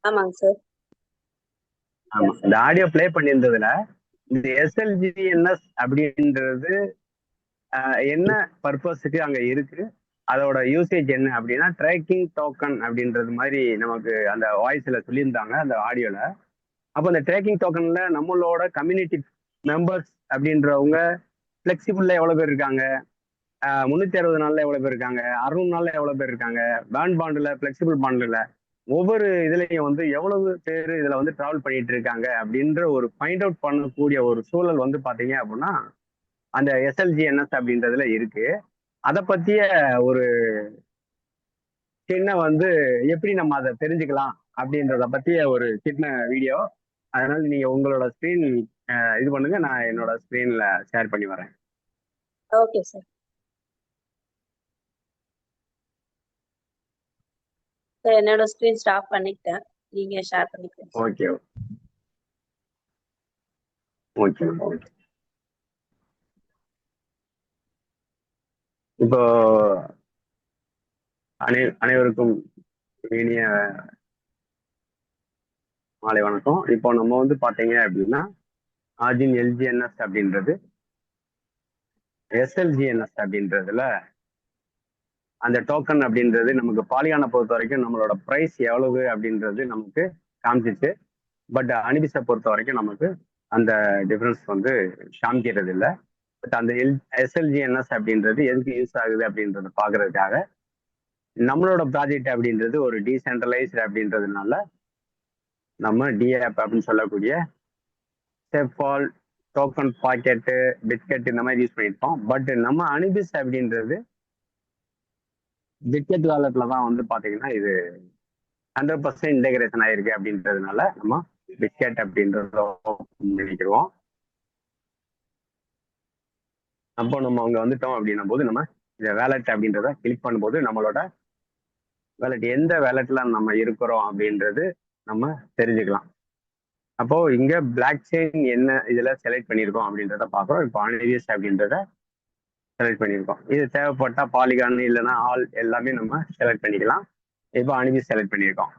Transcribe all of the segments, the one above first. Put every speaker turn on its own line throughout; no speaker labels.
ஆமாங்க சார்.
ஆமா, இந்த ஆடியோ ப்ளே பண்ணியிருந்ததுல இந்த எஸ்எல்ஜிஎன்எஸ் அப்படின்றது என்ன பர்பஸுக்கு அங்க இருக்கு, அதோட யூசேஜ் என்ன அப்படின்னா ட்ராக்கிங் டோக்கன் அப்படின்றது மாதிரி நமக்கு அந்த வாய்ஸ்ல சொல்லியிருந்தாங்க அந்த ஆடியோல. அப்போ அந்த ட்ராக்கிங் டோக்கன்ல நம்மளோட கம்யூனிட்டி மெம்பர்ஸ் அப்படின்றவங்க ஃபிளெக்சிபிள்ல எவ்வளவு பேர் இருக்காங்க, 360 நாள்ல எவ்வளவு பேர் இருக்காங்க, 600 நாள்ல எவ்வளவு பேர் இருக்காங்க, பாண்டுல ஃபிளெக்சிபிள் பாண்டுல ஒவ்வொரு இதுலயும் வந்து எவ்வளவு பேர் இதுல வந்து டிராவல் பண்ணிட்டு இருக்காங்க அப்படின்ற ஒரு ஃபைண்ட் அவுட் பண்ணக்கூடிய ஒரு சூழல் வந்து பாத்தீங்க அப்படின்னா அந்த எஸ்எல்ஜிஎன்எஸ் அப்படின்றதுல இருக்கு. அதை பத்திய ஒரு சின்ன வந்து எப்படி நம்ம அதை தெரிஞ்சுக்கலாம் அப்படின்றத பத்திய ஒரு சின்ன வீடியோ. அதனால நீங்க உங்களோட ஸ்கிரீன் இது பண்ணுங்க, நான் என்னோட ஸ்கிரீன்ல ஷேர் பண்ணி வரேன்.
Okay sir. சார் என்னோட ஸ்கிரீன் ஸ்டாப் பண்ணிக்கிட்டேன், நீங்க ஷேர் பண்ணிக்கலாம்.
Okay okay okay. இப்போ அனைவருக்கும் இனிய மாலை வணக்கம். இப்போ நம்ம வந்து பாத்தீங்க அப்படின்னா ஆர்ஜின் எல்ஜிஎன்எஸ் அப்படின்றது எஸ்எல்ஜிஎன்எஸ் அப்படின்றதுல அந்த டோக்கன் அப்படின்றது நமக்கு பாலிகானை பொறுத்த வரைக்கும் நம்மளோட ப்ரைஸ் எவ்வளவு அப்படின்றது நமக்கு காமிச்சிச்சு. பட் அனிபிஸை பொறுத்த வரைக்கும் நமக்கு அந்த டிஃபரன்ஸ் வந்து காமிக்கிறது இல்லை. பட் அந்த எஸ்எல்ஜிஎன்எஸ் அப்படின்றது எதுக்கு யூஸ் ஆகுது அப்படின்றத பாக்குறதுக்காக நம்மளோட ப்ராஜெக்ட் அப்படின்றது ஒரு டீசென்ட்ரலைஸ்டு அப்படின்றதுனால நம்ம டிஆப் அப்படின்னு சொல்லக்கூடிய செஃபால் டோக்கன் பாக்கெட்டு பிட்கெட் இந்த மாதிரி யூஸ் பண்ணியிருப்போம். பட் நம்ம அனிபிஸ் அப்படின்றது பிட்கெட் வாலெட்ல தான் வந்து பாத்தீங்கன்னா இது 100% இன்டெகிரேஷன் ஆயிருக்கு அப்படின்றதுனால நம்ம பிட்கெட் அப்படின்றத நினைக்கிறோம். அப்போ நம்ம அங்க வந்துட்டோம் அப்படின்னும் போது நம்ம இந்த வேலட் அப்படின்றத கிளிக் பண்ணும்போது நம்மளோட வேலட் எந்த வேலட்ல நம்ம இருக்கிறோம் அப்படின்றது நம்ம தெரிஞ்சுக்கலாம். அப்போ இங்க பிளாக் செயின் என்ன இதுல செலக்ட் பண்ணியிருக்கோம் அப்படின்றத பாக்குறோம். இப்போ அனிவியஸ் அப்படின்றத செலக்ட் பண்ணியிருக்கோம். இது தேவைப்பட்டா பாலிகான் இல்லைன்னா ஆல் எல்லாமே நம்ம செலக்ட் பண்ணிக்கலாம். இப்போ அனிவியஸ் செலக்ட் பண்ணியிருக்கோம்.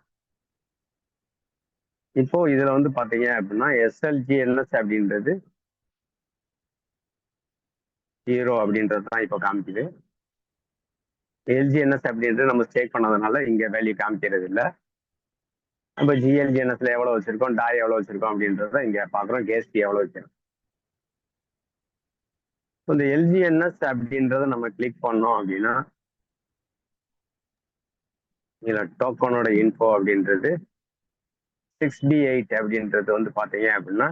இப்போ இதுல வந்து பாத்தீங்க அப்படின்னா எஸ்எல்ஜிஎன்எஸ் அப்படின்றது 0 அப்படின்றது தான் இப்போ காமிக்குது. எல்ஜிஎன்எஸ் அப்படின்றது நம்ம ஸ்டேக் பண்ணதுனால இங்க வேல்யூ காமிக்கிறது இல்லை. நம்ம ஜிஎல்ஜிஎன்எஸ்ல எவ்வளவு வச்சிருக்கோம், டாய் எவ்வளவு வச்சிருக்கோம் அப்படின்றத இங்க பாக்குறோம். கேஎஸ்டி எவ்வளவு வச்சிருக்கோம். இந்த எல்ஜிஎன்எஸ் அப்படின்றத நம்ம கிளிக் பண்ணோம் அப்படின்னா இதுல டோக்கனோட இன்ஃபோ அப்படின்றது 6B8 அப்படின்றது வந்து பாத்தீங்க அப்படின்னா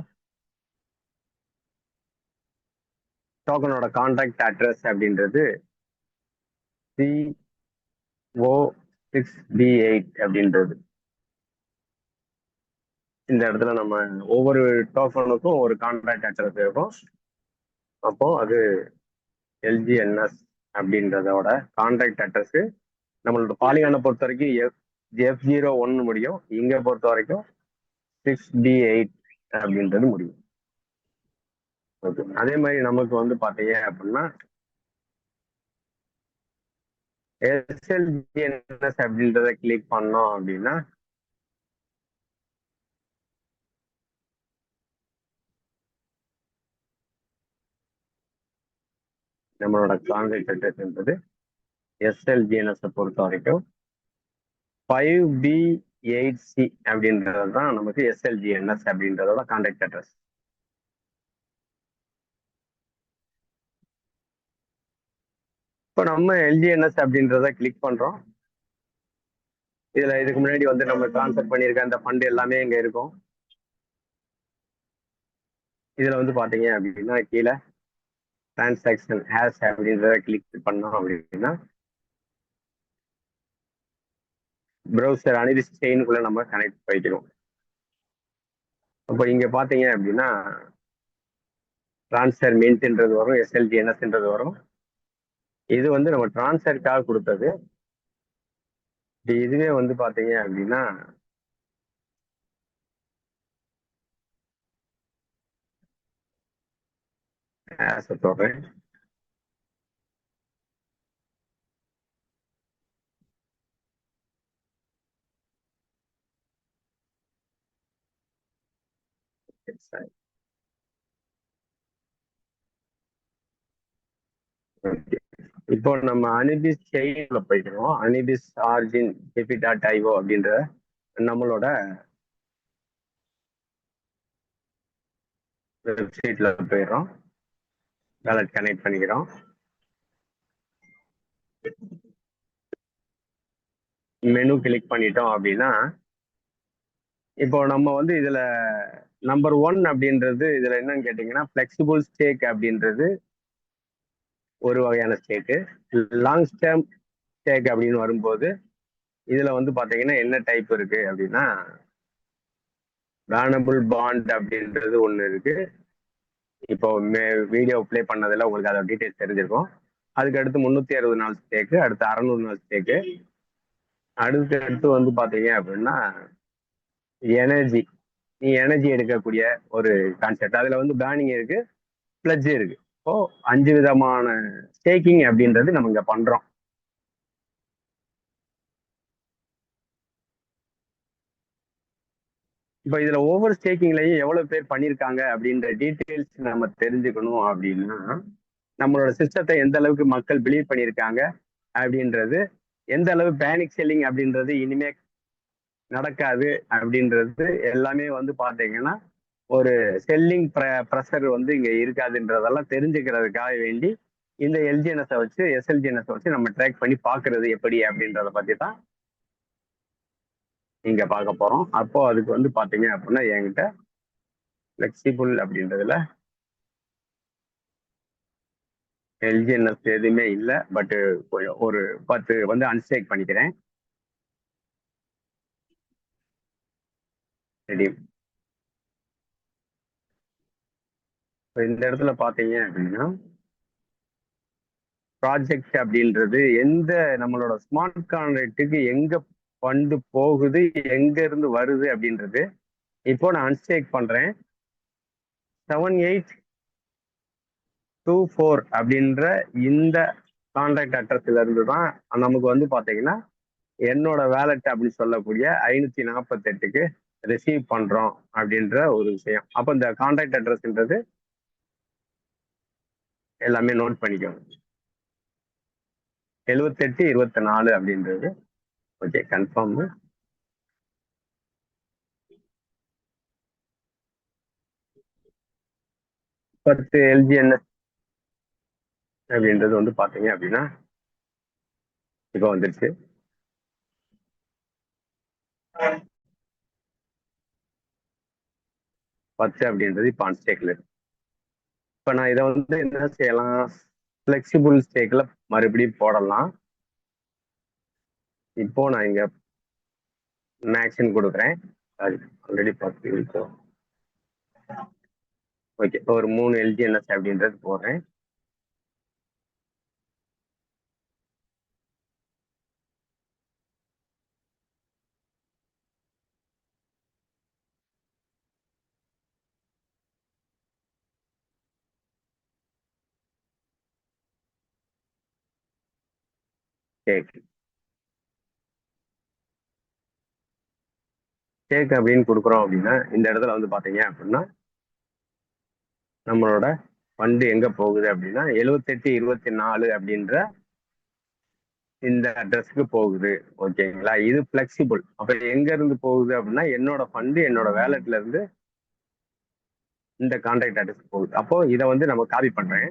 டோக்கனோட கான்டாக்ட் அட்ரஸ் அப்படின்றது CO6B8 அப்படின்றது. இந்த இடத்துல நம்ம ஒவ்வொரு டோக்கனுக்கும் ஒரு கான்டாக்ட் அட்ரஸ் இருக்கும். அப்போ அது எல்ஜிஎன்எஸ் அப்படின்றதோட கான்டாக்ட் அட்ரஸ் நம்மளோட பாலிகானை பொறுத்த வரைக்கும் F01 முடியும். இங்க பொறுத்த வரைக்கும் 6B8 அப்படின்றது முடியும். ஓகே, அதே மாதிரி நமக்கு வந்து பாத்தீங்க அப்படின்னா எஸ்எல்ஜிஎன்எஸ் அப்படின்றத கிளிக் பண்ணோம் அப்படின்னா நம்மளோட கான்டாக்ட் அட்ரஸ் என்பது எஸ்எல்ஜிஎன்எஸ் பொறுத்த வரைக்கும் 5B8C அப்படின்றது தான் நமக்கு எஸ்எல்ஜிஎன்எஸ் அப்படின்றதோட கான்டாக்ட் அட்ரஸ். இப்போ நம்ம எல்ஜிஎன்எஸ் அப்படின்றத கிளிக் பண்றோம். இதுல இதுக்கு முன்னாடி வந்து நம்ம ட்ரான்ஸ்ஃபர் பண்ணியிருக்க அந்த ஃபண்ட் எல்லாமே இங்க இருக்கும். இதுல வந்து பாத்தீங்க அப்படின்னா கீழே டிரான்சாக்ஷன் ஹேஷ் அப்படின்றத கிளிக் பண்ணோம் அப்படின்னா ப்ரௌசர் அனிபிஸ் செயினுக்குள்ள நம்ம கனெக்ட் பண்ணிக்கிறோம். அப்போ இங்க பாத்தீங்க அப்படின்னா டிரான்ஸ்ஃபர் மின்ட்ன்றது வரும், எஸ்எல்ஜிஎன்எஸ்ன்றது வரும். இது வந்து நம்ம டிரான்ஸ்ஃபருக்காக கொடுத்தது. இதுவே வந்து பாத்தீங்க அப்படின்னா சொல்றேன். இப்போ நம்ம அனிபிஸ் செயின்ல போய்க்கிறோம். அனிபிஸ் ஆர்ஜின் ஜெபி.io அப்படின்ற நம்மளோட வெப்சைட்ல போயிடுறோம். வேலட் கனெக்ட் பண்ணிக்கிறோம். மெனு கிளிக் பண்ணிட்டோம் அப்படின்னா இப்போ நம்ம வந்து இதுல நம்பர் 1 அப்படின்றது இதுல என்னன்னு கேட்டீங்கன்னா ஃபிளெக்சிபிள் ஸ்டேக் அப்படின்றது ஒரு வகையான ஸ்டேக்கு. லாங் டேர்ம் ஸ்டேக் அப்படின்னு வரும்போது இதுல வந்து பாத்தீங்கன்னா என்ன டைப் இருக்கு அப்படின்னா வேனபிள் பாண்ட் அப்படின்றது ஒண்ணு இருக்கு. இப்போ வீடியோ ப்ளே பண்ணதுல உங்களுக்கு அதோட டீடைல்ஸ் தெரிஞ்சிருக்கும். அதுக்கு அடுத்து 360 நாள் ஸ்டேக்கு, அடுத்து 600 நாள் ஸ்டேக்கு, அடுத்து வந்து பாத்தீங்க அப்படின்னா எனர்ஜி, நீ எனர்ஜி எடுக்கக்கூடிய ஒரு கான்செப்ட். அதுல வந்து பேர்னிங் இருக்கு, பிளட்ஜ் இருக்கு. இப்போ 5 விதமான ஸ்டேக்கிங் அப்படின்றது நம்ம இங்க பண்றோம். இப்போ இதுல ஒவ்வொரு ஸ்டேக்கிங்லயும் எவ்வளவு பேர் பண்ணியிருக்காங்க அப்படின்ற டீட்டெயில்ஸ் நம்ம தெரிஞ்சுக்கணும் அப்படின்னா நம்மளோட சிஸ்டத்தை எந்த அளவுக்கு மக்கள் பிலீவ் பண்ணியிருக்காங்க அப்படின்றது, எந்த அளவு பேனிக் செல்லிங் அப்படின்றது இனிமே நடக்காது அப்படின்றது எல்லாமே வந்து பாத்தீங்கன்னா ஒரு செல்லிங் ப்ரெஷர் வந்து இங்க இருக்காதுன்றதெல்லாம் தெரிஞ்சுக்கிறதுக்காக வேண்டி இந்த எல்ஜிஎன்எஸ் வச்சு எஸ்எல்ஜிஎன்எஸ் வச்சு நம்ம ட்ராக் பண்ணி பாக்குறது எப்படி அப்படின்றத பத்தி தான் இங்க பார்க்க போறோம். அப்போ அதுக்கு வந்து பாத்தீங்க அப்படின்னா என்கிட்ட ஃபிளெக்சிபிள் அப்படின்றதுல எல்ஜிஎன்எஸ் எதுவுமே இல்லை. பட் ஒரு 10 வந்து அன்ஸ்டேக் பண்ணிக்கிறேன். ரெடி. இந்த இடத்துல பாத்தீங்க அப்படின்னா ப்ராஜெக்ட் அப்படின்றது எந்த நம்மளோட ஸ்மார்ட் கான்ட்ராக்டுக்கு எங்க ஃபண்டு போகுது, எங்க இருந்து வருது அப்படின்றது இப்போ நான் அன்ஸ்டேக் பண்றேன். 7824 அப்படின்ற இந்த கான்ட்ராக்ட் அட்ரஸ்ல இருந்து தான் நமக்கு வந்து பாத்தீங்கன்னா என்னோட வேலட் அப்படின்னு சொல்லக்கூடிய 548க்கு ரிசீவ் பண்றோம் அப்படின்ற ஒரு விஷயம். அப்ப இந்த கான்ட்ராக்ட் அட்ரஸ்ன்றது எல்லாமே நோட் பண்ணிக்கோங்க. 7824 அப்படின்றது. Okay, confirm. 10 எல்ஜிஎன்எஸ் அப்படின்றது வந்து பாத்தீங்க அப்படின்னா இப்போ வந்துருச்சு. பத்து அப்படின்றது இப்போ அன்ஸ்டேக்ல இருக்கு. இப்போ நான் இதை வந்து என்ன செய்யலாம், ஃபிளெக்சிபிள் ஸ்டேக்ல மறுபடியும் போடலாம். இப்போ நான் இங்க மேக்ஸின் கொடுக்குறேன். ஆல்ரெடி பார்த்து ஓகே, ஒரு 3 எல்ஜிஎன்எஸ் அப்படின்றது போடுறேன். ஸ்டேக் ஸ்டேக் அப்படின்னு கொடுக்குறோம் அப்படின்னா இந்த இடத்துல வந்து பாத்தீங்க அப்படின்னா நம்மளோட ஃபண்டு எங்க போகுது அப்படின்னா 7824 அப்படின்ற இந்த அட்ரஸ்க்கு போகுது. ஓகேங்களா, இது ஃபிளெக்சிபிள். அப்ப எங்க இருந்து போகுது அப்படின்னா என்னோட ஃபண்டு என்னோட வேலட்ல இருந்து இந்த கான்ட்ராக்ட் அட்ரஸ் போகுது. அப்போ இதை வந்து நம்ம காப்பி பண்றேன்.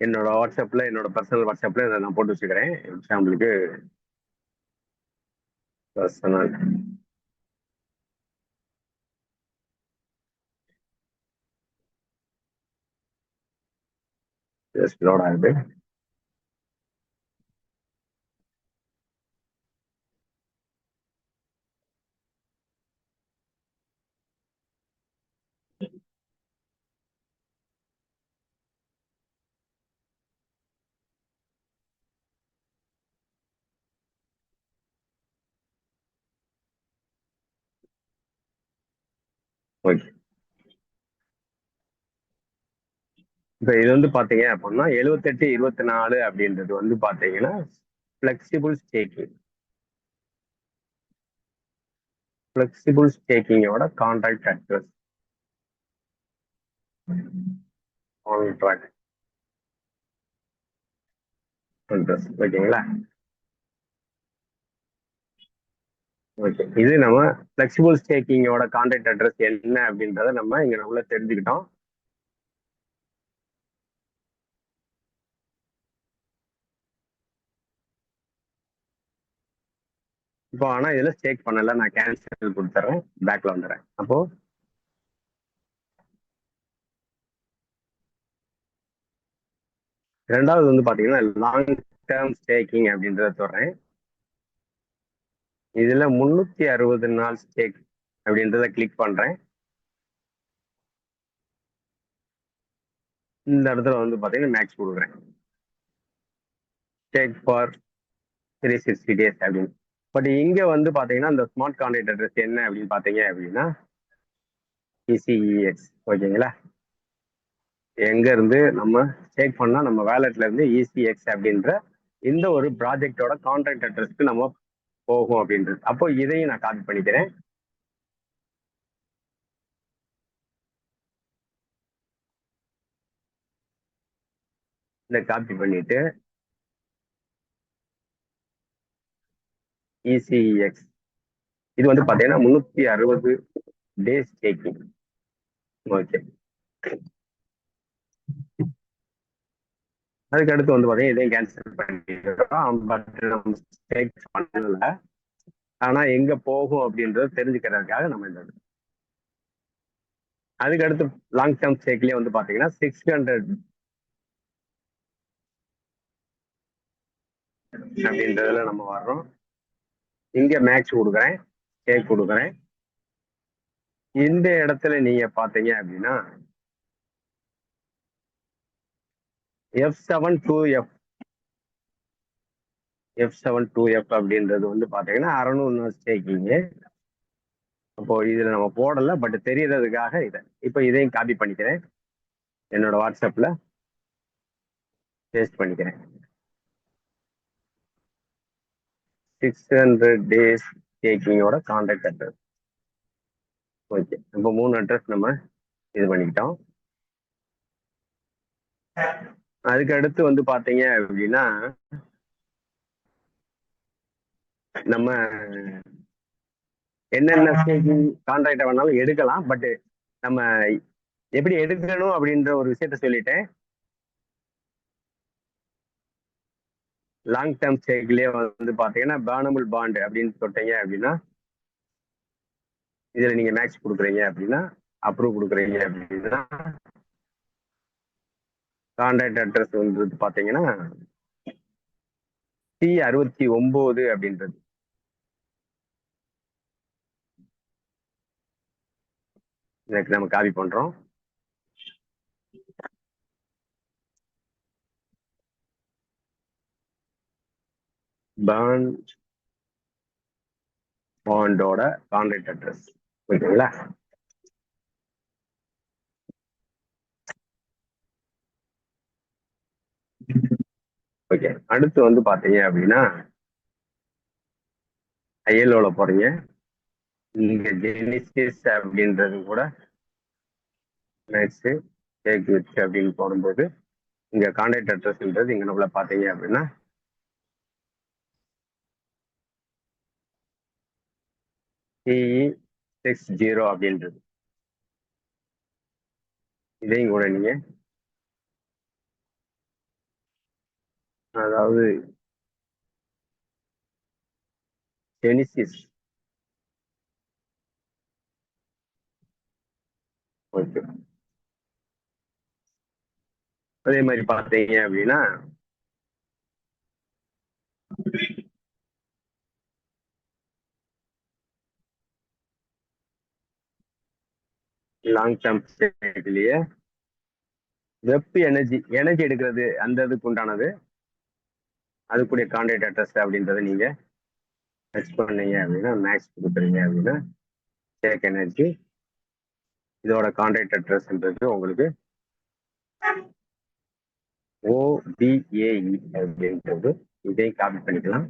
என்னோட வாட்ஸ்அப்ல, என்னோட பர்சனல் வாட்ஸ்அப்ல இதை நான் போட்டு வச்சுக்கிறேன். எக்ஸாம்பிளுக்கு பர்சனல் லோட் ஆகுது. ஓகே, இப்போ இது வந்து பாத்தீங்க அப்படின்னா 7824 அப்படின்றது வந்து பாத்தீங்கன்னா ஃபிளெக்சிபிள் ஸ்டேக். ஃபிளெக்சிபிள் ஸ்டேக்கிங்கோட கான்ட்ராக்ட் அட்ரஸ் கான்ட்ராக்ட் அட்ரஸ் ஓகேங்களா? ஓகே, இது நம்ம ஃபிளெக்சிபிள் ஸ்டேக்கிங்கோட கான்ட்ராக்ட் அட்ரஸ் என்ன அப்படின்றத நம்ம இங்க நம்மள தெரிஞ்சுக்கிட்டோம். இப்போ ஆனா இதுல ஸ்டேக் பண்ணல, நான் கேன்சல் கொடுத்துறேன், பேக்ல வந்துடுறேன். அப்போ ரெண்டாவது வந்து பாத்தீங்கன்னா லாங் டேர்ம் ஸ்டேக்கிங் அப்படின்றத சொல்றேன். இதுல 360 நாள் ஸ்டேக் அப்படின்றத கிளிக் பண்றேன். இந்த இடத்துல வந்து பாத்தீங்கன்னா மேக்ஸ் கொடுக்குறேன், ஸ்டேக் ஃபார் 360 days அப்படின்னு. பட் இங்க வந்து பாத்தீங்கன்னா இந்த ஸ்மார்ட் கான்ட்ராக்ட் அட்ரஸ் என்ன அப்படின்னு பாத்தீங்க அப்படின்னா ECEX. ஓகேங்களா? எங்க இருந்து நம்ம ஸ்டேக் பண்ணா நம்ம வேலட்ல இருந்து ECX அப்படின்ற இந்த ஒரு ப்ராஜெக்டோட கான்ட்ராக்ட் அட்ரஸ்க்கு நம்ம போகும் அப்படின்றது. அப்போ இதையும் நான் காப்பி பண்ணிக்கிறேன். இதை காப்பி பண்ணிட்டு ECEX இது வந்து பாத்தீங்கன்னா 360 days ஸ்டேக்கிங். ஓகே, அதுக்கு அடுத்து வந்து பாத்தீங்கன்னா இதையும் கேன்சல் பண்ணிடுறோம். பட் நம்ம ஸ்டேக் பண்ணல, ஆனா எங்க போகும் அப்படின்றது தெரிஞ்சுக்கிறதுக்காக நம்ம இந்த அதுக்கு அடுத்து லாங் டேர்ம் ஸ்டேக்லயே வந்து பாத்தீங்கன்னா 600 அப்படின்றதுல நம்ம வர்றோம். இங்க மேக்ஸ் கொடுக்குறேன், ஸ்டேக் கொடுக்குறேன். இந்த இடத்துல நீங்க பாத்தீங்க அப்படின்னா F7 to F அப்படின்றது வந்து பாத்தீங்கன்னா 600 நாள் ஸ்டேக்கிங். அப்போ இதுல நம்ம போடல, பட் தெரியறதுக்காக இதை இப்போ இதையும் காப்பி பண்ணிக்கிறேன், என்னோட வாட்ஸ்அப்ல பேஸ்ட் பண்ணிக்கிறேன். 600 days ஸ்டேக்கிங்கோட கான்டாக்ட் அட்ரஸ். ஓகே, இப்போ 3 அட்ரஸ் நம்ம இது பண்ணிக்கிட்டோம். அதுக்கு அடுத்து வந்து பாத்தீங்க அப்படின்னா நம்ம என்னென்ன ஸ்டேக்கிங் கான்ட்ராக்டை வேணாலும் எடுக்கலாம், பட் நம்ம எப்படி எடுக்கணும் அப்படின்ற ஒரு விஷயத்த சொல்லிட்டேன். லாங் டேர்ம் ஸ்டேக்லயே வந்து பாத்தீங்கன்னா பேர்னபிள் பாண்ட் அப்படின்னு சொல்லிட்டீங்க அப்படின்னா இதுல நீங்க மேக்ஸ் கொடுக்குறீங்க அப்படின்னா அப்ரூவ் கொடுக்குறீங்க அப்படின்னா கான்ட்ராக்ட் அட்ரஸ் வந்து பாத்தீங்கன்னா C69 அப்படின்றது. இதுக்கு நம்ம காப்பி பண்றோம். பாண்டோட கான்ட்ராக்ட் அட்ரஸ். ஓகேங்களா? ஓகே, அடுத்து வந்து பாத்தீங்க அப்படின்னா ILOல போறீங்க. இங்க ஜெனிசிஸ் அப்படின்றது கூட நெக்ஸ்ட் டேக் வித் அப்படின்னு போடும்போது இங்க கான்டாக்ட் அட்ரஸ்ன்றது இங்க நம்மள பாத்தீங்க அப்படின்னா CE60 அப்படின்றது. இதையும் கூட நீங்க அதாவது ஜெனிசிஸ். ஓகே, அதே மாதிரி பார்த்தீங்க அப்படின்னா லாங் டேர்ம் ஸ்டேட்லயே வெப் எனர்ஜி எடுக்கிறது அந்த இதுக்கு உண்டானது, அதுக்குரிய கான்டாக்ட் அட்ரஸ் அப்படின்றத நீங்க டச் பண்ணீங்க அப்படின்னா மேக்ஸ் கொடுக்குறீங்க அப்படின்னா டேக் எனர்ஜி இதோட கான்டாக்ட் அட்ரஸ்ன்றது உங்களுக்கு OBAE அப்படின்றது. இதையும் காப்பி பண்ணிக்கலாம்.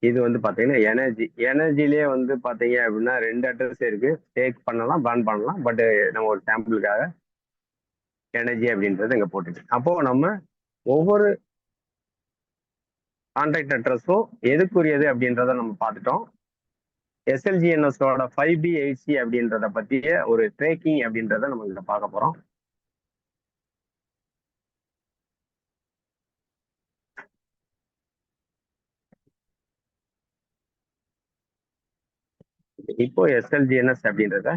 இது வந்து பாத்தீங்கன்னா எனர்ஜிலேயே வந்து பாத்தீங்க அப்படின்னா 2 அட்ரஸ் இருக்கு. டேக் பண்ணலாம், பேன் பண்ணலாம். பட் நம்ம ஒரு சாம்பிளுக்காக எனர்ஜி அப்படின்றது இங்க போட்டுச்சு. அப்போ நம்ம ஒவ்வொரு கான்டாக்ட் அட்ரஸும் எதுக்குரியது அப்படின்றத நம்ம பார்த்துட்டோம். எஸ்எல்ஜிஎன்எஸோட 5B8C அப்படின்றத பத்திய ஒரு ட்ரேக்கிங் அப்படின்றத நம்ம இங்க பார்க்க போறோம். இப்போ எஸ்எல்ஜிஎன்எஸ் அப்படின்றத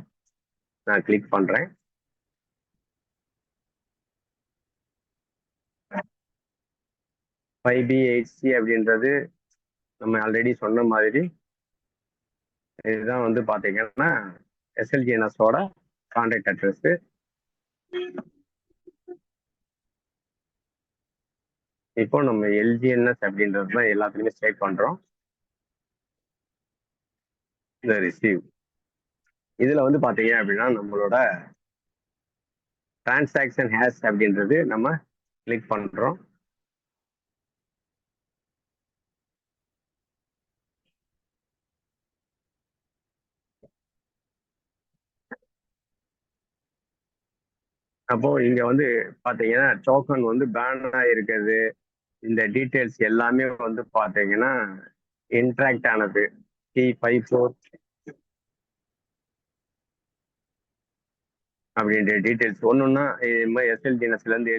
நான் கிளிக் பண்றேன். FiveB8C அப்படின்றது நம்ம ஆல்ரெடி சொன்ன மாதிரி இதுதான் வந்து பாத்தீங்கன்னா எஸ்எல்ஜிஎன்எஸோட கான்டாக்ட் அட்ரஸ். இப்போ நம்ம எல்ஜிஎன்எஸ் அப்படின்றது தான் எல்லாத்துலயுமே ஸ்டேட் பண்றோம். இந்த ரிசீவ் இதுல வந்து பாத்தீங்க அப்படின்னா நம்மளோட டிரான்சாக்ஷன் ஹேஷ் அப்படின்றது நம்ம கிளிக் பண்றோம். அப்போ இங்க வந்து பாத்தீங்கன்னா டோக்கன் வந்து பேன் ஆயிருக்கிறது, இந்த டீடைல்ஸ் எல்லாமே வந்து பாத்தீங்கன்னா இன்ட்ராக்ட் ஆனது T54 அப்படின்ற டீடைல்ஸ் ஒன்னொன்னா எஸ்எல்ஜிஎன்எஸ்ல இருந்து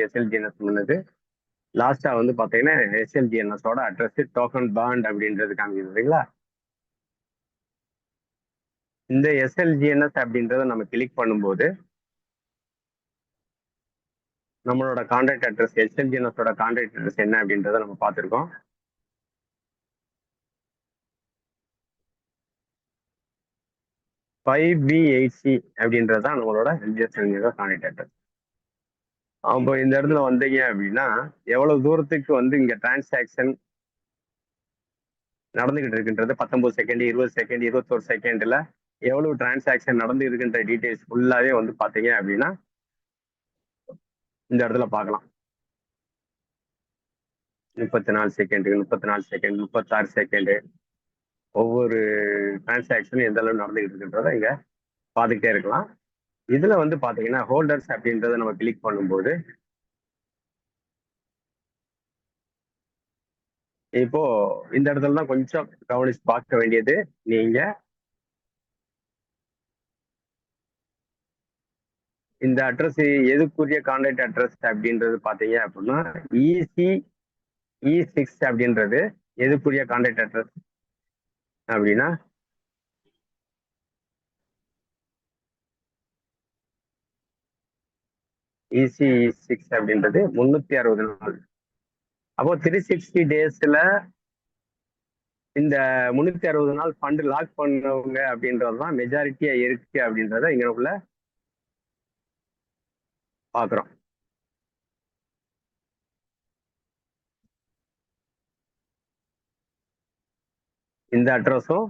எஸ்எல்ஜிஎன்எஸ் பண்ணது. லாஸ்டா வந்து பாத்தீங்கன்னா எஸ்எல்ஜிஎன்எஸோட அட்ரஸ் டோக்கன் பாண்ட் அப்படின்றது காமிக்குது இல்லைங்களா? இந்த எஸ்எல்ஜிஎன்எஸ் அப்படின்றத நம்ம கிளிக் பண்ணும்போது நம்மளோட கான்டாக்ட் அட்ரஸ் எஸ்எல்ஜிஎன்எஸோட கான்டாக்ட் அட்ரஸ் என்ன அப்படின்றத நம்ம பார்த்துருக்கோம். FiveB8C அப்படின்றது தான் நம்மளோட எல்ஜிஎஸ் கான்டாக்ட் அட்ரஸ். அப்போ இந்த இடத்துல வந்தீங்க அப்படின்னா எவ்வளவு தூரத்துக்கு வந்து இங்க டிரான்சாக்ஷன் நடந்துகிட்டு இருக்குன்றது 19 செகண்ட், 20 செகண்ட், 21 செகண்ட்ல எவ்வளவு டிரான்சாக்ஷன் நடந்து இருக்குன்ற டீடைல்ஸ் ஃபுல்லாவே வந்து பாத்தீங்க அப்படின்னா இந்த இடத்துல பார்க்கலாம். 34 செகண்ட், 34 செகண்ட், 36 செகண்ட், ஒவ்வொரு டிரான்சாக்ஷனும் எந்த அளவு நடந்துகிட்டு இருக்குன்றத இங்க பார்த்துக்கிட்டே இருக்கலாம். இதுல வந்து பாத்தீங்கன்னா ஹோல்டர்ஸ் அப்படின்றத நம்ம கிளிக் பண்ணும்போது இப்போ இந்த இடத்துல தான் கொஞ்சம் கவனிச்சு பார்க்க வேண்டியது. நீங்க இந்த அட்ரஸ் எதுக்குரிய கான்டாக்ட் அட்ரஸ் அப்படின்றது பாத்தீங்க அப்படின்னா EC-E6 அப்படின்றது எதுக்குரிய கான்டாக்ட் அட்ரஸ் அப்படின்னா EC-E6 அப்படின்றது 360 நாள். அப்போ 360 டேஸ்ல இந்த 360 நாள் ஃபண்ட் லாக் பண்ணவங்க அப்படின்றதுதான் மெஜாரிட்டியா இருக்கு அப்படின்றத இங்கக்குள்ள பாக்குறோம். இந்த அட்ரஸும்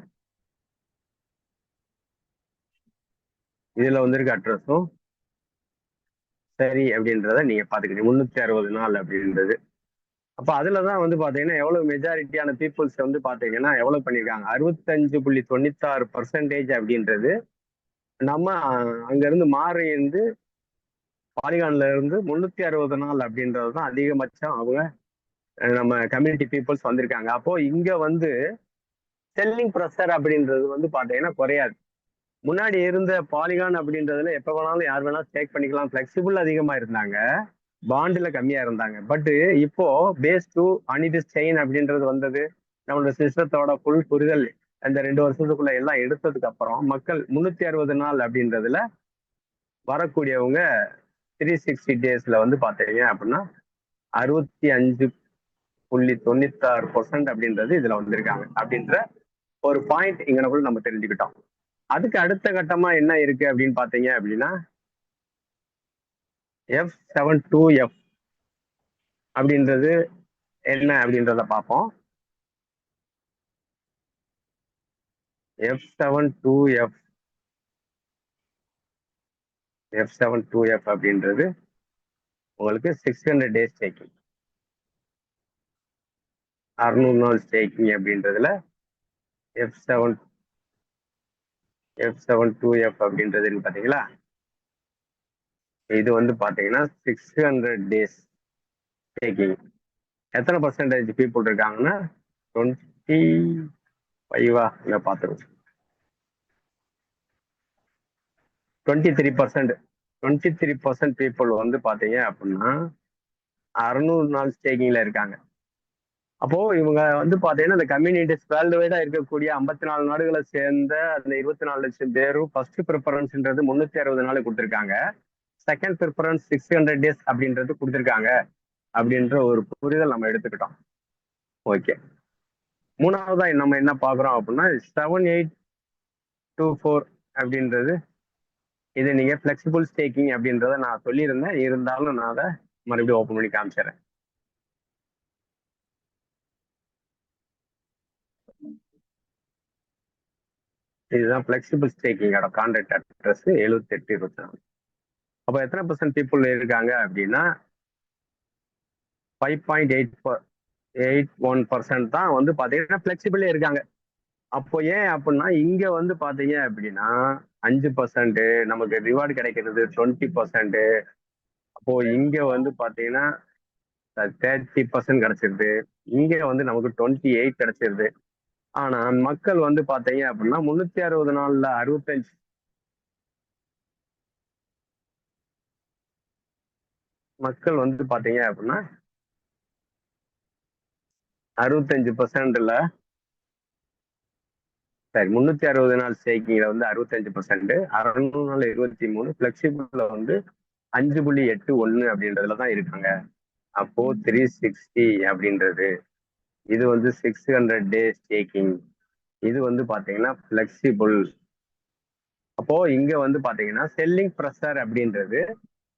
இதுல வந்திருக்க அட்ரஸும் சரி அப்படின்றத நீங்க பாத்துக்கிட்டீங்க. 360 நாள் அப்படின்றது. அப்ப அதுலதான் வந்து பாத்தீங்கன்னா எவ்வளவு மெஜாரிட்டியான பீப்புள்ஸ் வந்து பாத்தீங்கன்னா எவ்வளவு பண்ணிருக்காங்க, 65.96% அப்படின்றது நம்ம அங்க இருந்து மாறி இருந்து பாலிகான்ல இருந்து 360 நாள் அப்படின்றதுதான் அதிகபட்சம் அவங்க நம்ம கம்யூனிட்டி பீப்புள்ஸ் வந்திருக்காங்க. அப்போ இங்க வந்து செல்லிங் ப்ரெஷர் அப்படின்றது வந்து பாத்தீங்கன்னா குறையாது. முன்னாடி இருந்த பாலிகான் அப்படின்றதுல எப்ப வேணாலும் யார் வேணாலும் ஸ்டேக் பண்ணிக்கலாம், பிளெக்சிபிள் அதிகமா இருந்தாங்க, பாண்டுல கம்மியா இருந்தாங்க. பட் இப்போ பேஸ் டூ அனிதிஸ் செயின் அப்படின்றது வந்தது. நம்மளோட சிஸ்டத்தோட ஃபுல் புரிதல் அந்த 2 வருஷத்துக்குள்ள எல்லாம் எடுத்ததுக்கு அப்புறம் மக்கள் 360 நாள் அப்படின்றதுல வரக்கூடியவங்க 360 டேஸ்ல வந்து பாத்தீங்க அப்படின்னா 65.96% அப்படின்றது இதுல வந்திருக்காங்க அப்படின்ற ஒரு பாயிண்ட் இங்க நம்ம தெரிஞ்சுக்கிட்டோம். அதுக்கு அடுத்த கட்டமா என்ன இருக்கு அப்படின்னு பாத்தீங்க அப்படின்னா F72F அப்படின்றது என்ன அப்படின்றத பார்ப்போம். F72F, F72F அப்படின்றது உங்களுக்கு 600 டேஸ் ஸ்டேக்கிங், 600 நாள் ஸ்டேக்கிங் அப்படின்றதுல F7 F7 2F அப்படின்றது இருக்கு பாத்தீங்களா? இது வந்து பாத்தீங்கன்னா 600 டேஸ் ஸ்டேக்கிங். எத்தனை பர்சன்டேஜ் பீப்புள் இருக்காங்கன்னா 25 இங்க பாத்துருவோம். 23%. 23% பீப்புள் வந்து பாத்தீங்க அப்படின்னா 600 நாள் ஸ்டேக்கிங்ல இருக்காங்க. அப்போ இவங்க வந்து பாத்தீங்கன்னா இந்த கம்யூனிட்டிஸ் வேர்ல்டு வைடா இருக்கக்கூடிய 54 நாடுகளை சேர்ந்த அந்த 24 லட்சம் பேரும் ஃபர்ஸ்ட் ப்ரிஃபரன்ஸ்ன்றது 360 நாள் கொடுத்துருக்காங்க. செகண்ட் ப்ரிஃபரன்ஸ் 600 டேஸ் அப்படின்றது கொடுத்துருக்காங்க அப்படின்ற ஒரு புரிதல் நம்ம எடுத்துக்கிட்டோம். ஓகே, மூணாவதா நம்ம என்ன பாக்குறோம் அப்படின்னா 7824 அப்படின்றது, இது நீங்க பிளெக்சிபிள் ஸ்டேக்கிங் அப்படின்றத நான் சொல்லியிருந்தேன், இருந்தாலும் நான் அதை மறுபடியும் ஓப்பன் பண்ணி காமிச்சிடறேன். இதுதான் பிளெக்சிபிள் ஸ்டேக்கிங்கோட கான்ட்ராக்ட் அட்ரஸ் 7824. அப்போ எத்தனை பர்சன்ட் பீப்புள் இருக்காங்க அப்படின்னா 5.81% தான் வந்து பாத்தீங்கன்னா பிளெக்சிபிளே இருக்காங்க. அப்போ ஏன் அப்படின்னா இங்க வந்து பாத்தீங்க அப்படின்னா 5% நமக்கு ரிவார்டு கிடைக்கிறது 20%. அப்போ இங்க வந்து பாத்தீங்கன்னா 30% கிடைச்சிருது, இங்க வந்து நமக்கு 28 கிடைச்சிருது. ஆனா மக்கள் வந்து பாத்தீங்க அப்படின்னா 360 நாள்ல 65 மக்கள் வந்து பாத்தீங்க அப்படின்னா 65%ல சரி 360 நாள் ஸ்டேக்கிங்ல வந்து 65%, 600 நாள் 23, பிளெக்சிபிள்ல வந்து 5.81 அப்படின்றதுல தான் இருக்காங்க. அப்போ 360 அப்படின்றது, இது வந்து 600 டே ஸ்டேக்கிங், இது வந்து பாத்தீங்கன்னா பிளெக்சிபிள். அப்போ இங்க வந்து பாத்தீங்கன்னா செல்லிங் ப்ரெஷர் அப்படின்றது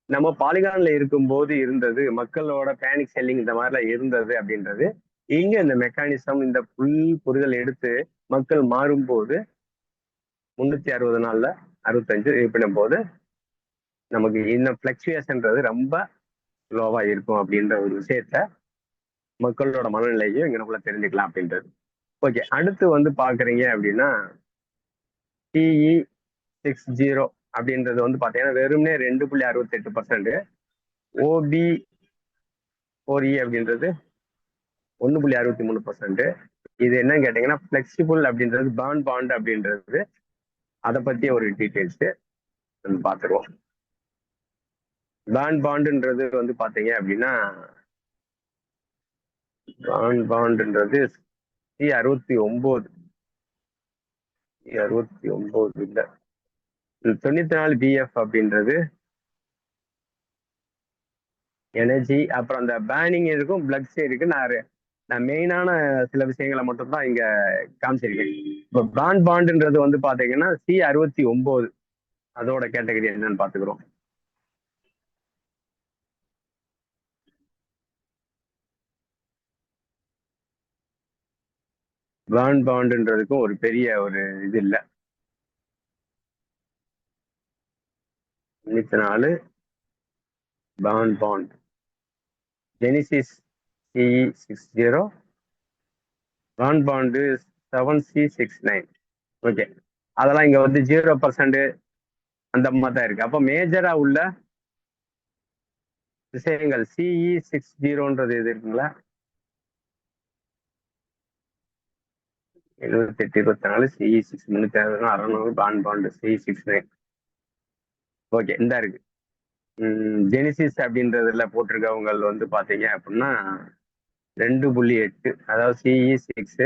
நம்ம பாலிகான்ல இருக்கும்போது இருந்தது, மக்களோட பேனிக் செல்லிங் இந்த மாதிரிலாம் இருந்தது அப்படின்றது இங்க இந்த மெக்கானிசம் இந்த புல் புரிதல் எடுத்து மக்கள் மாறும்போது 360 நாள்ல 65 இருப்பிடும் போது நமக்கு இந்த பிளக்சுவேஷன்ன்றது ரொம்ப லோவா இருக்கும் அப்படின்ற ஒரு விஷயத்த மக்களோட மனநிலையும் இங்க நம்மள தெரிஞ்சுக்கலாம் அப்படின்றது. ஓகே, அடுத்து வந்து பாக்குறீங்க அப்படின்னா TE60 அப்படின்றது வந்து பாத்தீங்கன்னா வெறும்னே 2.68%, OB4E அப்படின்றது 1.63%. இது என்னன்னு கேட்டீங்கன்னா பிளெக்சிபிள் அப்படின்றது பாண்ட் அப்படின்றது, அதை பத்தி ஒரு டீட்டெயில்ஸ் பார்த்துருவோம். பாண்டுன்றது வந்து பாத்தீங்க அப்படின்னா பாண்டுன்றது C69 இல்ல 94 BF அப்படின்றது எனர்ஜி. அப்புறம் அந்த பேனிங் இருக்கும், பிளக்ஸ் இருக்கு. நான் மெயினான சில விஷயங்களை மட்டும் தான் இங்க காமிச்சிருக்கேன். இப்போ பாண்டுன்றது வந்து பாத்தீங்கன்னா C69, அதோட கேட்டகரி என்னன்னு பாத்துக்கிறோம். பாண்டுன்றதுக்கும் ஒரு பெரிய ஒரு இது இல்லை. 94 bond Genesis CE60, bond 7C69. Okay, அதெல்லாம் இங்க வந்து 0% அந்த மாதிரி தான் இருக்கு. அப்போ மேஜரா உள்ள விஷயங்கள் CE60ன்றது இது இருக்குங்களா, 7824 CE6 360 பாண்டு CE69. ஓகே, இந்த இருக்கு. ஜெனிசிஸ் அப்படின்றதுல போட்டிருக்கவங்க வந்து பாத்தீங்க அப்படின்னா 2.8, அதாவது CE6,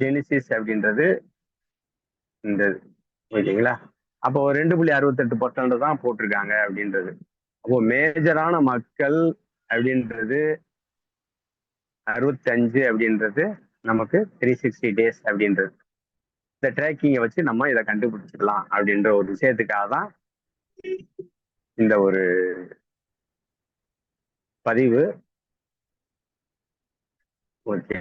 ஜெனிசிஸ் அப்படின்றது இந்த ஓகேங்களா. அப்போ 2.68% தான் போட்டிருக்காங்க அப்படின்றது. அப்போ மேஜரான மக்கள் அப்படின்றது 65 அப்படின்றது நமக்கு 360 டேஸ் அப்படின்றது. இந்த ட்ராக்கிங்கை வச்சு நம்ம இதை கண்டுபிடிச்சிக்கலாம் அப்படின்ற ஒரு விஷயத்துக்காக தான் இந்த ஒரு பதிவு. ஓகே,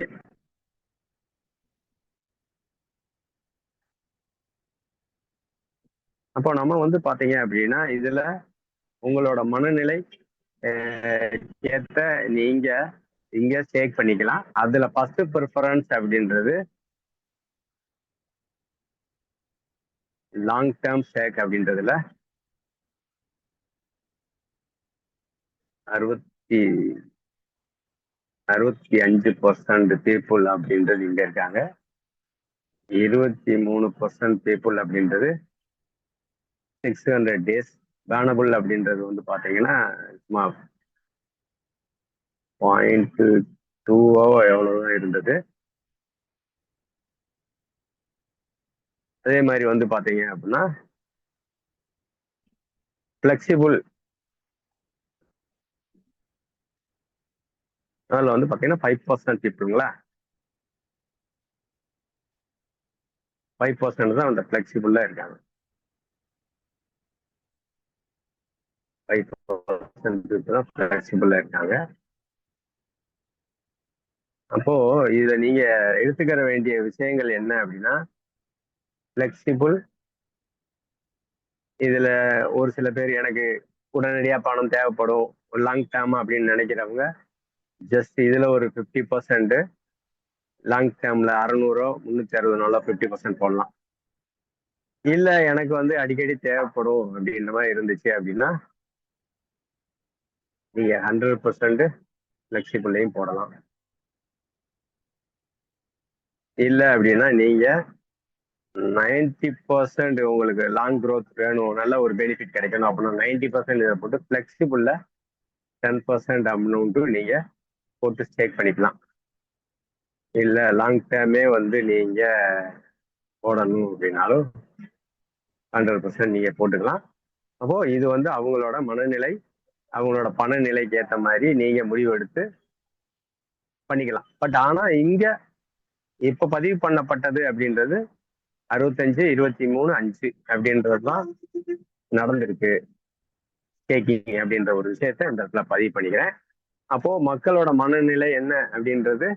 அப்போ நம்ம வந்து பாத்தீங்க அப்படின்னா இதுல உங்களோட மனநிலை ஏத்த நீங்க இங்க ஸ்டேக் பண்ணிக்கலாம். அதுல ஃபர்ஸ்ட் ப்ரிஃபரன்ஸ் அப்படின்றது லாங் டேர்ம் ஸ்டேக் அப்படின்றதுல 60 65% பீப்புள் அப்படின்றது இங்க இருக்காங்க. 23% பீப்புள் அப்படின்றது 600 டேஸ் பேனபிள் அப்படின்றது வந்து பாத்தீங்கன்னா சும்மா 0.2 எவ்வளவுதான் இருந்தது. அதே மாதிரி வந்து பாத்தீங்க அப்படின்னா ஃபிளெக்சிபிள் அதில் வந்து பார்த்தீங்கன்னா 5% பீப்புங்களா 5% தான் அந்த ஃபிளெக்சிபிளாக இருக்காங்க. 5% பீப்புள் தான் ஃபிளெக்சிபிளாக இருக்காங்க. அப்போ இதை நீங்க எடுத்துக்கிற வேண்டிய விஷயங்கள் என்ன அப்படின்னா ஃபிளெக்சிபிள். இதுல ஒரு சில பேர் எனக்கு உடனடியா பணம் தேவைப்படும் லாங் டேர்ம் அப்படின்னு நினைக்கிறவங்க ஜஸ்ட் இதுல ஒரு 50%, லாங் டேர்ம்ல 600 360 நாளோ 50% போடலாம். இல்ல எனக்கு வந்து அடிக்கடி தேவைப்படும் அப்படின்ற மாதிரி இருந்துச்சு அப்படின்னா நீங்க 100% ஃபிளெக்சிபிளையும் போடலாம். இல்ல அப்படின்னா நீங்க 90% உங்களுக்கு லாங் க்ரோத் வேணும், நல்ல ஒரு பெனிஃபிட் கிடைக்கணும் அப்படின்னா 90% இதை போட்டு ஃபிளெக்சிபிள்ல 10% அமௌண்ட் நீங்க போட்டு ஸ்டேக் பண்ணிக்கலாம். இல்ல லாங் டேர்மே வந்து நீங்க போடணும் அப்படின்னாலும் 100% நீங்க போட்டுக்கலாம். அப்போ இது வந்து அவங்களோட மனநிலை, அவங்களோட பண நிலைக்கு ஏற்ற மாதிரி நீங்க முடிவு எடுத்து பண்ணிக்கலாம். பட் ஆனா இங்க இப்ப பதிவு பண்ணப்பட்டது அப்படின்றது 65 23 5 அப்படின்றது தான் நடந்திருக்கு. ஸ்டேக்கிங் அப்படின்ற ஒரு விஷயத்த இந்த இடத்துல பதிவு பண்ணிக்கிறேன். அப்போ மக்களோட மனநிலை என்ன அப்படின்றது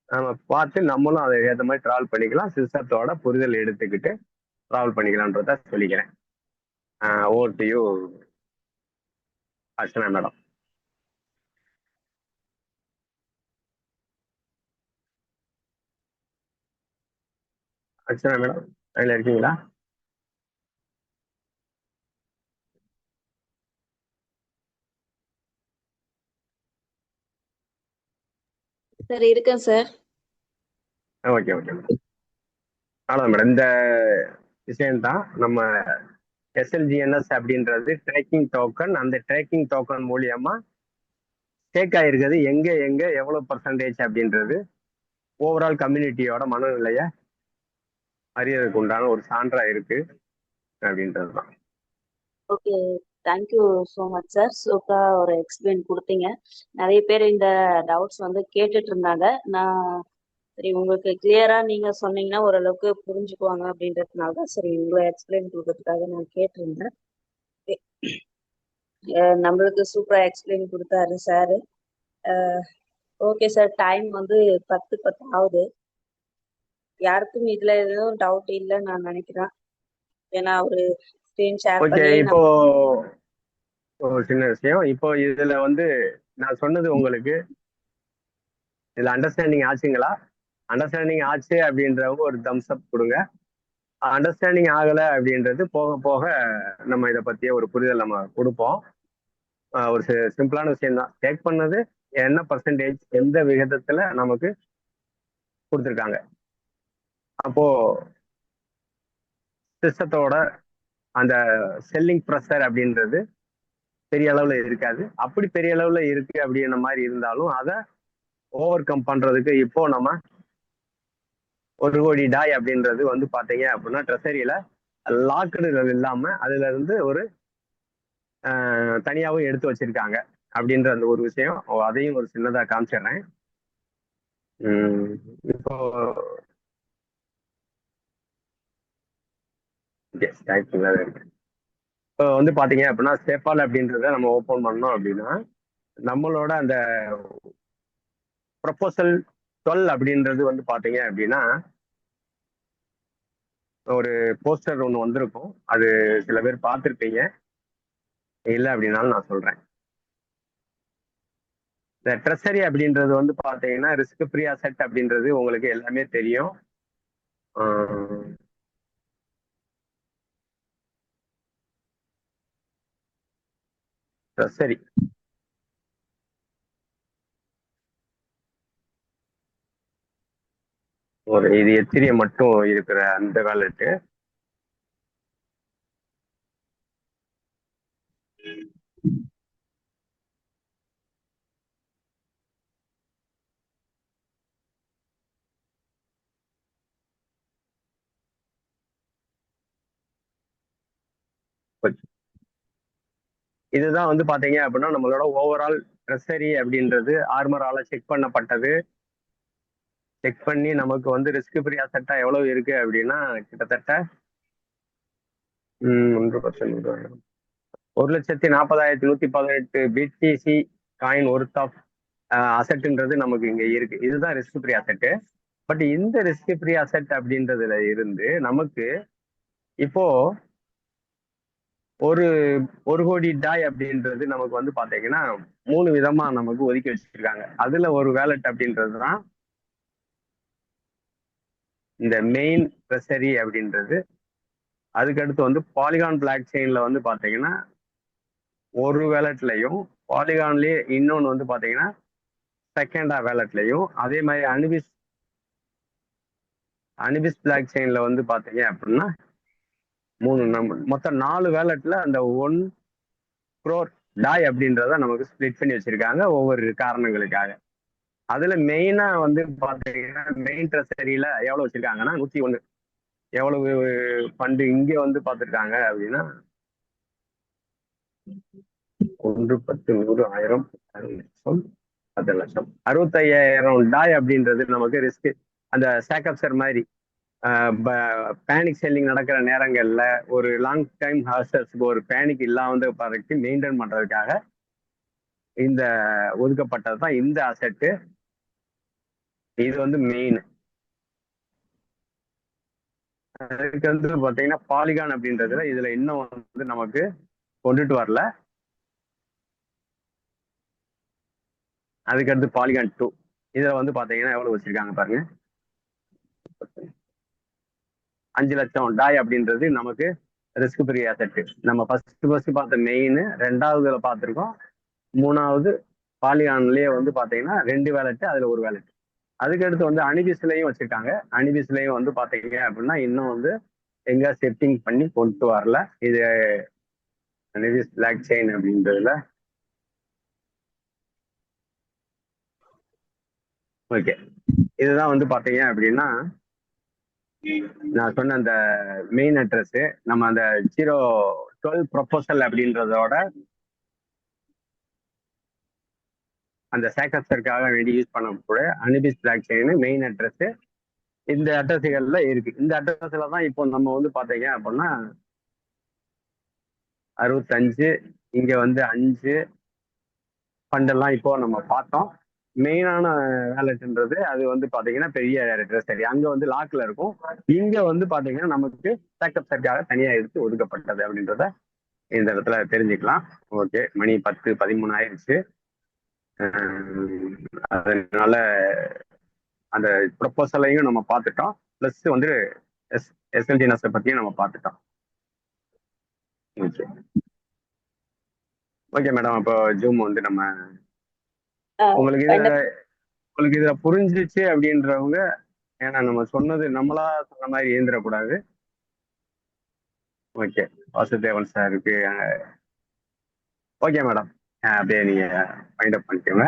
நம்ம பார்த்து நம்மளும் அதை ஏற்ற மாதிரி டிராவல் பண்ணிக்கலாம். சிஸ்டத்தோட புரிதல் எடுத்துக்கிட்டு டிராவல் பண்ணிக்கலான்றத சொல்லிக்கிறேன். Over to you Archana madam. Archana madam அதில் இருக்கீங்களா?
சார் இருக்கேன் சார்.
Okay okay madam. அவ்வளோதான் மேடம். இந்த விஷயம்தான் நம்ம எஸ்எல்ஜிஎன்எஸ் அப்படின்றது ட்ரேக்கிங் டோக்கன். அந்த ட்ரேக்கிங் டோக்கன் மூலியமா ஸ்டேக் ஆயிருக்கிறது எங்க எங்க எவ்வளவு பர்சன்டேஜ் அப்படின்றது ஓவரால் கம்யூனிட்டியோட மனநிலையை அறியறதுக்கு உண்டான ஒரு சான்றா இருக்கு அப்படின்றது தான்.
Okay, thank you so much sir. சூப்பரா ஒரு எக்ஸ்பிளைன் கொடுத்தீங்க. நிறைய பேர் இந்த டவுட்ஸ் வந்து கேட்டுட்டு இருந்தாங்க. நான் சரி உங்களுக்கு கிளியரா நீங்க சொன்னீங்கன்னா ஓரளவுக்கு புரிஞ்சுக்குவாங்க அப்படின்றதுனால தான் சரி உங்களை எக்ஸ்பிளைன் கொடுக்கறதுக்காக நான் கேட்டிருந்தேன். நம்மளுக்கு சூப்பரா எக்ஸ்பிளைன் கொடுத்தாரு சார். ஓகே சார், டைம் வந்து 10:10 ஆகுது. யாருக்கும் இதுல எதுவும் டவுட் இல்லைன்னு நான் நினைக்கிறேன். ஏன்னா ஒரு ஸ்க்ரீன் ஷேர்
ஓகே,
பண்ணி
இப்போ ஒரு சின்ன விஷயம். இப்போ இதுல வந்து நான் சொன்னது உங்களுக்கு இதுல அண்டர்ஸ்டாண்டிங் ஆச்சுங்களா? அண்டர்ஸ்டாண்டிங் ஆச்சு அப்படின்றவங்க ஒரு தம்ஸ் அப் கொடுங்க. அண்டர்ஸ்டாண்டிங் ஆகல அப்படின்றது போக போக நம்ம இதை பத்திய ஒரு புரிதல் நம்ம கொடுப்போம். ஒரு சிம்பிளான விஷயம் தான். டேக் பண்ணது என்ன பர்சன்டேஜ் எந்த விகிதத்துல நமக்கு கொடுத்துருக்காங்க. அப்போ சிஸ்டத்தோட அந்த செல்லிங் ப்ரெஷர் அப்படின்றது பெரிய அளவுல இருக்காது. அப்படி பெரிய அளவுல இருக்கு அப்படின்ற மாதிரி இருந்தாலும் அதை ஓவர் கம் பண்றதுக்கு இப்போ நம்ம 1 கோடி டாய் அப்படின்றது வந்து பாத்தீங்க அப்படின்னா ட்ரெஷரியில லாக்குகள் இல்லாம அதுல இருந்து ஒரு தனியாவும் எடுத்து வச்சிருக்காங்க அப்படின்ற அந்த ஒரு விஷயம். அதையும் ஒரு சின்னதா காமிச்சிடுறேன். இப்போ இப்போ வந்து பாத்தீங்க அப்படின்னா சேஃபால் அப்படின்றத நம்ம ஓப்பன் பண்ணோம் அப்படின்னா நம்மளோட அந்த ப்ரொபோசல் 12 அப்படின்றது வந்து பாத்தீங்க அப்படின்னா ஒரு போஸ்டர் ஒன்று வந்திருக்கும். அது சில பேர் பார்த்துருப்பீங்க. இல்லை அப்படின்னாலும் நான் சொல்றேன். இந்த ட்ரெஸரி அப்படின்றது வந்து பாத்தீங்கன்னா ரிஸ்க் ஃப்ரீ அசெட் அப்படின்றது உங்களுக்கு எல்லாமே தெரியும். ட்ரெஸரி ஒரு இது எத்திரிய மட்டும் இருக்கிற அந்த வேலெட்டு. இதுதான் வந்து பாத்தீங்க அப்படின்னா நம்மளோட ஓவரால் ட்ரெஸரி அப்படின்றது ஆர்மரால செக் பண்ணப்பட்டது. செக் பண்ணி நமக்கு வந்து ரிஸ்க் ஃப்ரீ அசெட்டா எவ்வளவு இருக்கு அப்படின்னா கிட்டத்தட்ட 1%, 1,40,118 பிடிசி காயின் ஒர்த் ஆஃப் அசெட்ன்றது நமக்கு இங்க இருக்கு. இதுதான் ரிஸ்க் ஃப்ரீ அசெட். பட் இந்த ரிஸ்க் ஃப்ரீ அசெட் அப்படின்றதுல இருந்து நமக்கு இப்போ ஒரு 1 கோடி டாய் அப்படின்றது நமக்கு வந்து பாத்தீங்கன்னா 3 விதமா நமக்கு ஒதுக்கி வச்சிருக்காங்க. அதுல ஒரு வேலட் அப்படின்றது தான் இந்த மெயின் ட்ரெஸரி அப்படின்றது. அதுக்கடுத்து வந்து பாலிகான் பிளாக் செயின்ல வந்து பாத்தீங்கன்னா ஒரு வேலட்லையும், பாலிகான்லயே இன்னொன்னு வந்து பாத்தீங்கன்னா செகண்டா வேலட்லையும், அதே மாதிரி அனிபிஸ் பிளாக் செயின்ல வந்து பாத்தீங்க அப்படின்னா 3 நம்பர், மொத்தம் 4 வேலட்ல அந்த 1 crore டாய் அப்படின்றத நமக்கு ஸ்பிளிட் பண்ணி வச்சிருக்காங்க ஒவ்வொரு காரணங்களுக்காக. அதுல மெயினா வந்து பாத்தீங்கன்னா மெயின் ட்ரெஸரியில எவ்வளவு வச்சிருக்காங்கன்னா 101. எவ்வளவு ஃபண்டு இங்க வந்து பார்த்துருக்காங்க அப்படின்னா 1, 10, 100, 1000, 1,00,000, 10,00,000, 65,000 டாய் அப்படின்றது நமக்கு ரிஸ்க். அந்த ஸ்டாக்அப்சர் மாதிரி பேனிக் செல்லிங் நடக்கிற நேரங்கள்ல ஒரு லாங் டைம் ஹார்சர்ஸ்க்கு ஒரு பேனிக் இல்லாம பறக்கு மெயின்டைன் பண்றதுக்காக இந்த ஒதுக்கப்பட்டது தான் இந்த அசெட்டு. இது வந்து மெயின். அதுக்கு வந்து பாத்தீங்கன்னா பாலிகான் அப்படின்றதுல இதுல இன்னும் வந்து நமக்கு கொண்டுட்டு வரல. அதுக்கடுத்து பாலிகான் 2 இதுல வந்து பாத்தீங்கன்னா எவ்வளவு வச்சிருக்காங்க பாருங்க. 5,00,000 டாய் அப்படின்றது நமக்கு ரிஸ்க் ஃப்ரீ அசெட். நம்ம ஃபர்ஸ்ட் பார்த்த மெயின், ரெண்டாவதுல பார்த்துருக்கோம், மூணாவது பாலிகான்லயே வந்து பாத்தீங்கன்னா 2 வேலட், அதுல ஒரு வேலட். அதுக்கடுத்து வந்து அனிபிஸ்லயும் வச்சிருக்காங்க. அனிபிஸ்லயும் வந்து பாத்தீங்க அப்படின்னா இன்னும் வந்து எங்க செட்டிங் பண்ணி கொண்டு வரல. இது அனிபிஸ் பிளாக் செயின் அப்படின்றதுல ஓகே. இதுதான் வந்து பாத்தீங்க அப்படின்னா நான் சொன்ன அந்த மெயின் அட்ரஸ். நம்ம அந்த 012 ப்ரொபோசல் அப்படின்றதோட அந்த சேக்கப்சருக்காக வேண்டி யூஸ் பண்ணக்கூடிய அனிபிஸ் பிளாக் செயின் மெயின் அட்ரஸ் இந்த அட்ரஸ்கள்ல இருக்கு. இந்த அட்ரஸ்ல தான் இப்போ நம்ம வந்து பாத்தீங்க அப்படின்னா 65, இங்க வந்து 5 ஃபண்டெல்லாம் இப்போ நம்ம பார்த்தோம். மெயினான வேலட்ன்றது அது வந்து பாத்தீங்கன்னா பெரிய ட்ரெஸரி, அங்க வந்து லாக்ல இருக்கும். இங்க வந்து பாத்தீங்கன்னா நமக்கு பேக்கப் சர்க்காக தனியா எடுத்து ஒதுக்கப்பட்டது அப்படின்றத இந்த இடத்துல தெரிஞ்சுக்கலாம். ஓகே, மணி 10, 13 ஆயிடுச்சு. அதனால அந்த ப்ரொபோசலையும் நம்ம பார்த்துட்டோம், பிளஸ் வந்து எஸ்எல்டிஎன்எஸ் பத்தியும் நம்ம பார்த்துட்டோம். ஓகே ஓகே மேடம், அப்போ ஜூம் வந்து நம்ம உங்களுக்கு இதுல புரிஞ்சிச்சு அப்படின்றவங்க, ஏன்னா நம்ம சொன்னது நம்மளா சொன்ன மாதிரி ஏந்திரக்கூடாது. ஓகே, வாசுதேவன் சாருக்கு ஓகே மேடம், அப்படியே நீங்க ஃபைண்ட் அப் பண்ணிக்கோங்க.